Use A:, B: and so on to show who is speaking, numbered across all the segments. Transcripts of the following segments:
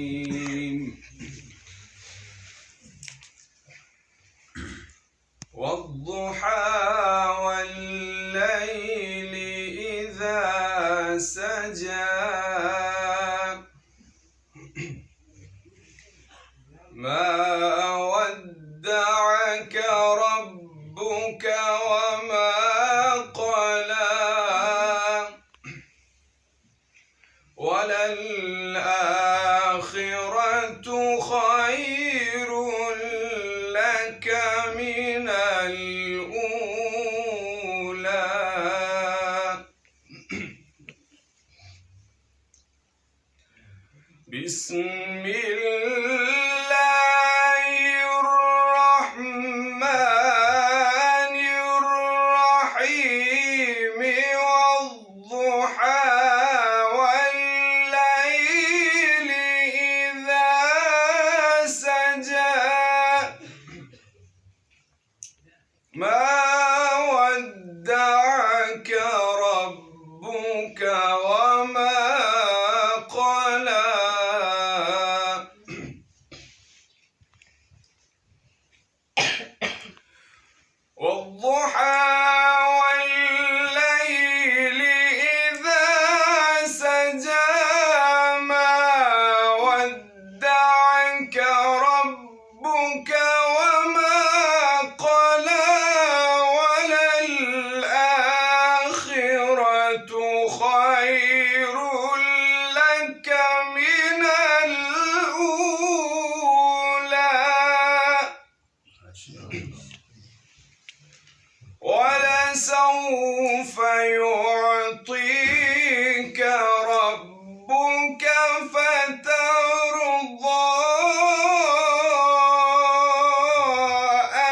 A: الرحيم والضحى والليل إذا سجى ما ودعك ربك وما قلى وللآخرة خير لك من الأولى بسم الله الرحمن الرحيم والضحى والليل إذا سجى ما ودعك ربك وما قلى والضحى والليل إذا سجى ما ودعك ربك وما قلى وللآخرة خير لك من الأولى ولسوف يعطيك ربك فترضى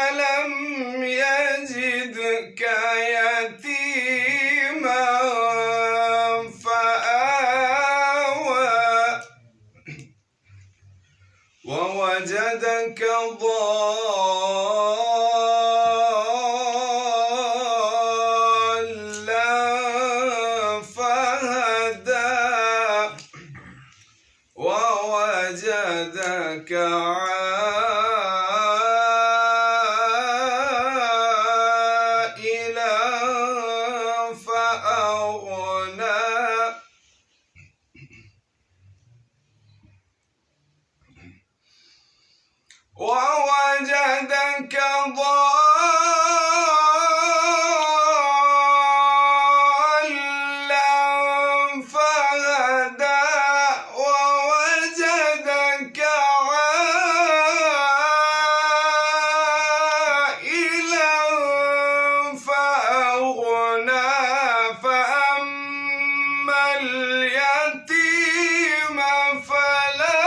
A: ألم يجدك يتيما فآوى ووجدك ووجدك عائلا فأغنى ووجدك ضالا فهدى ووجدك عائلا فأغنى فأما اليتيم فلا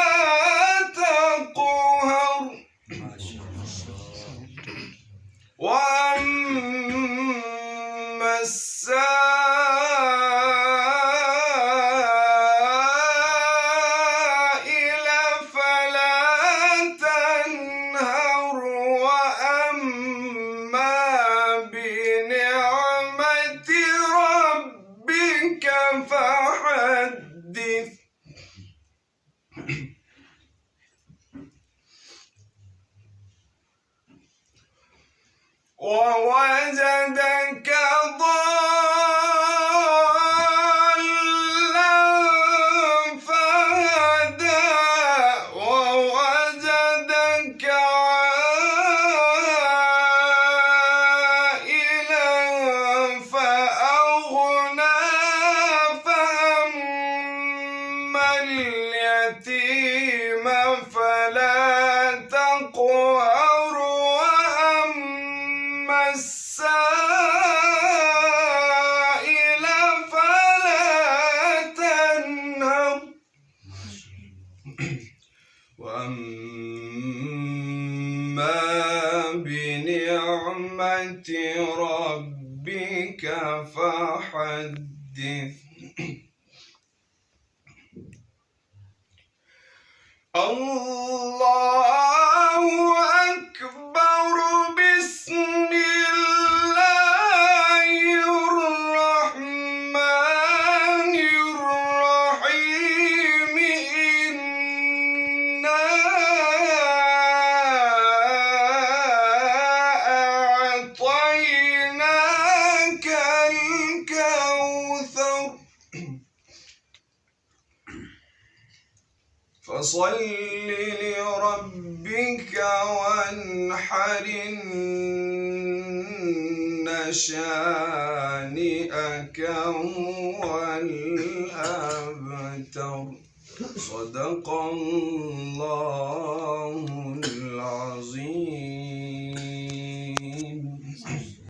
A: تقهر وأما السائل فلا تنهر وأما بنعمة ربك فحدث ووجدك ضالا فهدى ووجدك عائلا فأغنى فأما اليتيم فلا تقهر وأما السائل فلا تنهر وأما بنعمة ربك فحدث الله أكبر بسم الله الرحمن فصل لربك وانحر إن شانئك هو الأبتر. صدق الله